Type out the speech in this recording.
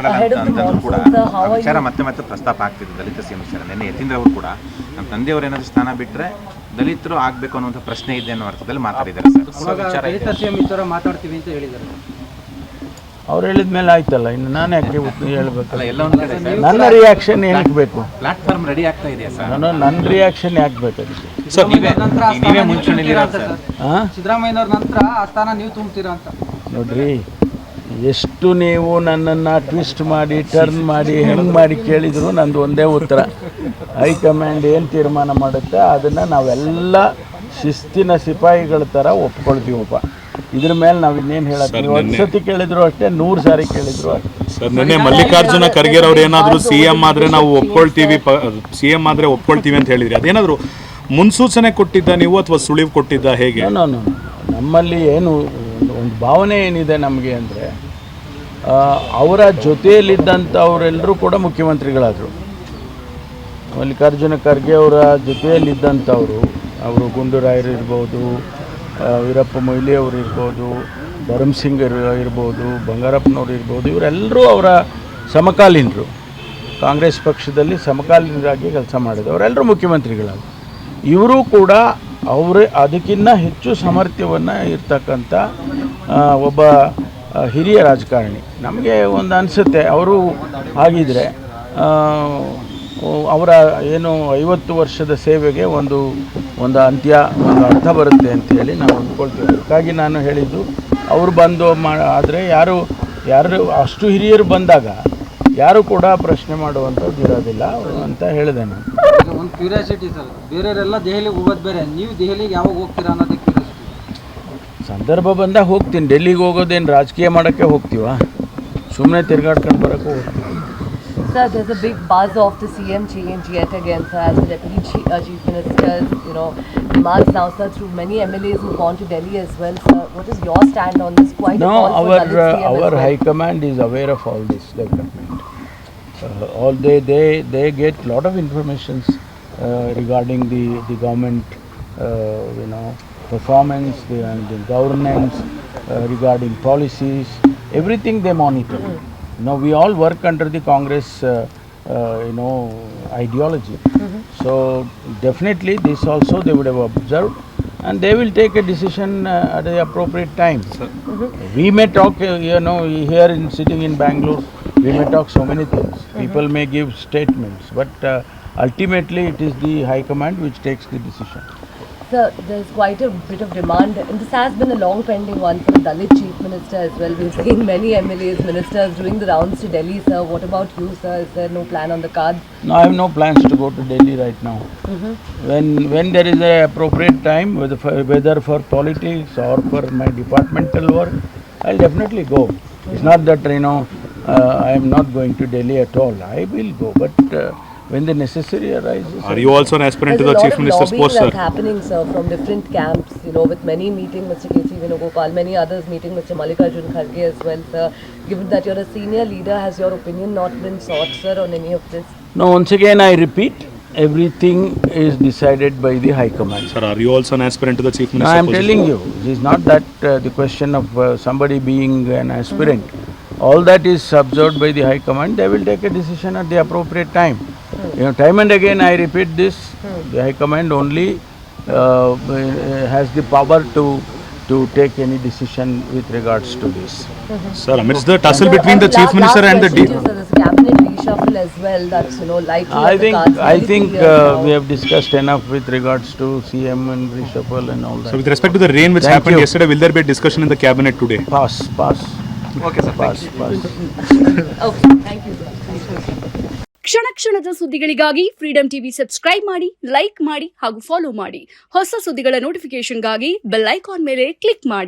ಕೂಡ ವಿಚಾರ ಮತ್ತೆ ಮತ್ತೆ ಪ್ರಸ್ತಾಪ ಆಗ್ತಿದೆ ದಲಿತ ಸಿಎಂ ವಿಚಾರ. ನಿನ್ನೆ ಯತೀಂದ್ರ ಅವರು ಕೂಡ ನಮ್ಮ ತಂದೆಯವರು ಏನಾದರೂ ಸ್ಥಾನ ಬಿಟ್ಟರೆ ದಲಿತರು ಆಗಬೇಕು ಅನ್ನುವಂಥ ಪ್ರಶ್ನೆ ಇದೆ ಅನ್ನೋ ಅರ್ಥದಲ್ಲಿ ಮಾತಾಡಿದ್ದಾರೆ ಸರ್. ದಲಿತ ಸಿಎಂ ಈ ಥರ ಮಾತಾಡ್ತೀವಿ ಅಂತ ಹೇಳಿದ್ದಾರೆ. ಅವ್ರು ಹೇಳಿದ ಮೇಲೆ ಆಯ್ತಲ್ಲ, ಇನ್ನು ನಾನು ಯಾಕೆ ಹೇಳ್ಬೇಕಲ್ಲ. ಎಲ್ಲ ಒಂದು ಕಡೆ ನನ್ನ ರಿಯಾಕ್ಷನ್ ಏನಕ್ಕೆ ಬೇಕು? ಪ್ಲಾಟ್ಫಾರ್ಮ್ ರೆಡಿ ಆಗ್ತಾ ಇದೆಯಾ ಸರ್? ನನ್ನ ರಿಯಾಕ್ಷನ್ ಯಾಕೆ ಬೇಕು ಅದಕ್ಕೆ? ಸರ್ ನೀವೇ ಮುಂಚೂಣಿಲಿರೋದು ಸರ್. ಸಿದ್ದರಾಮಯ್ಯನವ್ರ ನಂತರ ಆ ಸ್ಥಾನ ನೀವು ತುಂಬ್ತೀರಾ ಅಂತ ನೋಡ್ರಿ, ಎಷ್ಟು ನೀವು ನನ್ನನ್ನು ಟ್ವಿಸ್ಟ್ ಮಾಡಿ ಟರ್ನ್ ಮಾಡಿ ಹೆಂಗೆ ಮಾಡಿ ಕೇಳಿದ್ರು ನಂದು ಒಂದೇ ಉತ್ತರ. ಹೈಕಮಾಂಡ್ ಏನು ತೀರ್ಮಾನ ಮಾಡುತ್ತೆ ಅದನ್ನು ನಾವೆಲ್ಲ ಶಿಸ್ತಿನ ಸಿಪಾಯಿಗಳ ಥರ ಒಪ್ಕೊಳ್ತೀವಪ್ಪ. ಇದ್ರ ಮೇಲೆ ನಾವು ಇನ್ನೇನು ಹೇಳಕ್ಕೆ, ನೀವು ಒಂದು ಸತಿ ಕೇಳಿದ್ರು ಅಷ್ಟೇ, 100 ಸಾರಿ ಕೇಳಿದ್ರು ಅಷ್ಟೇ. ಸರ್, ನಿನ್ನೆ ಮಲ್ಲಿಕಾರ್ಜುನ ಖರ್ಗೆ ಅವ್ರು ಏನಾದರೂ CM ಆದರೆ ನಾವು ಒಪ್ಕೊಳ್ತೀವಿ, CM ಆದರೆ ಒಪ್ಕೊಳ್ತೀವಿ ಅಂತ ಹೇಳಿದ್ರಿ. ಅದೇನಾದರೂ ಮುನ್ಸೂಚನೆ ಕೊಟ್ಟಿದ್ದ ನೀವು ಅಥವಾ ಸುಳಿವು ಕೊಟ್ಟಿದ್ದ, ಹೇಗೆ? ನಾನು ನಮ್ಮಲ್ಲಿ ಏನು ಒಂದು ಭಾವನೆ ಏನಿದೆ ನಮಗೆ ಅಂದರೆ, ಅವರ ಜೊತೆಯಲ್ಲಿದ್ದಂಥವರೆಲ್ಲರೂ ಕೂಡ ಮುಖ್ಯಮಂತ್ರಿಗಳಾದರು. ಮಲ್ಲಿಕಾರ್ಜುನ ಖರ್ಗೆ ಅವರ ಜೊತೆಯಲ್ಲಿದ್ದಂಥವರು, ಅವರು ಗುಂಡೂರಾಯರು ಇರ್ಬೋದು, ವೀರಪ್ಪ ಮೊಯ್ಲಿ ಅವರು ಇರ್ಬೋದು, ಧರ್ಮಸಿಂಗ್ ಇರ್ಬೋದು, ಬಂಗಾರಪ್ಪನವರು ಇರ್ಬೋದು, ಇವರೆಲ್ಲರೂ ಅವರ ಸಮಕಾಲೀನರು. ಕಾಂಗ್ರೆಸ್ ಪಕ್ಷದಲ್ಲಿ ಸಮಕಾಲೀನರಾಗಿ ಕೆಲಸ ಮಾಡಿದ್ರು. ಅವರೆಲ್ಲರೂ ಮುಖ್ಯಮಂತ್ರಿಗಳಾದರು. ಇವರು ಕೂಡ ಅವರೇ ಅದಕ್ಕಿಂತ ಹೆಚ್ಚು ಸಾಮರ್ಥ್ಯವನ್ನು ಇರ್ತಕ್ಕಂಥ ಒಬ್ಬ ಹಿರಿಯ ರಾಜಕಾರಣಿ. ನಮಗೆ ಒಂದು ಅನಿಸುತ್ತೆ, ಅವರು ಆಗಿದ್ದರೆ ಅವರ ಏನು 50 ವರ್ಷದ ಸೇವೆಗೆ ಒಂದು ಅಂತ್ಯ, ಒಂದು ಅರ್ಥ ಬರುತ್ತೆ ಅಂಥೇಳಿ ನಾವು ಅಂದ್ಕೊಳ್ತೀವಿ. ಅದಕ್ಕಾಗಿ ನಾನು ಹೇಳಿದ್ದು, ಅವರು ಬಂದು ಆದರೆ ಯಾರು ಅಷ್ಟು ಹಿರಿಯರು ಬಂದಾಗ ಯಾರು ಕೂಡ ಪ್ರಶ್ನೆ ಮಾಡುವಂಥದ್ದು ಇರೋದಿಲ್ಲ ಅಂತ ಹೇಳಿದೆ ನಾನು. ಒಂದು ಕ್ಯೂರಿಯಾಸಿಟಿ ಸರ್, ಬೇರೆಯವರೆಲ್ಲ ದೆಹಲಿಗೆ ಹೋಗೋದು ಬೇರೆ, ನೀವು ದೆಹಲಿಗೆ ಯಾವಾಗ ಹೋಗ್ತೀರಾ ಅನ್ನೋದಕ್ಕೆ ಸಂದರ್ಭ ಬಂದಾಗ ಹೋಗ್ತೀನಿ. ಡೆಲ್ಲಿಗೆ ಹೋಗೋದೇನು ರಾಜಕೀಯ ಮಾಡೋಕ್ಕೆ ಹೋಗ್ತೀವ? ಸುಮ್ಮನೆ ತಿರ್ಗಾಡ್ಕೊಂಡು ಬರೋಕ್ಕೂ ಹೋಗ್ತೀವಿ. Sir, there's a big buzz of the CM change yet again, sir, as the Deputy Chief Minister's, demands now, sir, through many MLAs who've gone to Delhi as well, sir. What is your stand on this? Quite No, a call for Dalit CM our as well. High Command is aware of all this development. All they get lot of informations regarding the government, performance, the governance, regarding policies, everything they monitor. Now we all work under the Congress, ideology. So definitely this also they would have observed, and they will take a decision at the appropriate time. We may talk, here sitting in Bangalore, we may talk so many things. People may give statements, but ultimately it is the High Command which takes the decision. Sir, there's quite a bit of demand, and this has been a long pending one for the Dalit Chief Minister as well. We've seen many MLAs, ministers doing the rounds to Delhi, sir. What about you, sir? Is there no plan on the cards? No, I have no plans to go to Delhi right now. When there is a appropriate time, whether for politics or for my departmental work, I'll definitely go. It's not that I am not going to Delhi at all. I will go, but when the necessary arises. Are you also an aspirant to the Chief Minister's post, sir? There's a lot of lobbying that's happening, sir, from different camps, with many meeting Mr. K.C. Venugopal, many others meeting Mr. Mallikarjun Kharge as well, sir. Given that you're a senior leader, has your opinion not been sought, sir, on any of this? No, once again I repeat, everything is decided by the High Command. Sir, are you also an aspirant to the Chief Minister's No, I am position? telling you, it is not that the question of somebody being an aspirant. All that is observed by the High Command. They will take a decision at the appropriate time. Time and again I repeat this, the High Command only has the power to take any decision with regards to this. Sir, amidst the tussle between the Chief Minister and the Sir, there's a cabinet reshuffle as well that's likely I on the cards. I think we have discussed enough with regards to CM and reshuffle and all that. So with respect to the rain which happened yesterday, will there be a discussion in the cabinet today? Pass. Okay, sir. Pass. Okay, thank you, sir. ಕ್ಷಣ ಕ್ಷಣದ ಸುದ್ದಿಗಳಿಗಾಗಿ freedom TV subscribe ಮಾಡಿ, like ಮಾಡಿ ಹಾಗೂ follow ಮಾಡಿ. ಹೊಸ ಸುದ್ದಿಗಳ ನೋಟಿಫಿಕೇಶನ್ಗಾಗಿ bell icon ಮೇಲೆ ಕ್ಲಿಕ್ ಮಾಡಿ.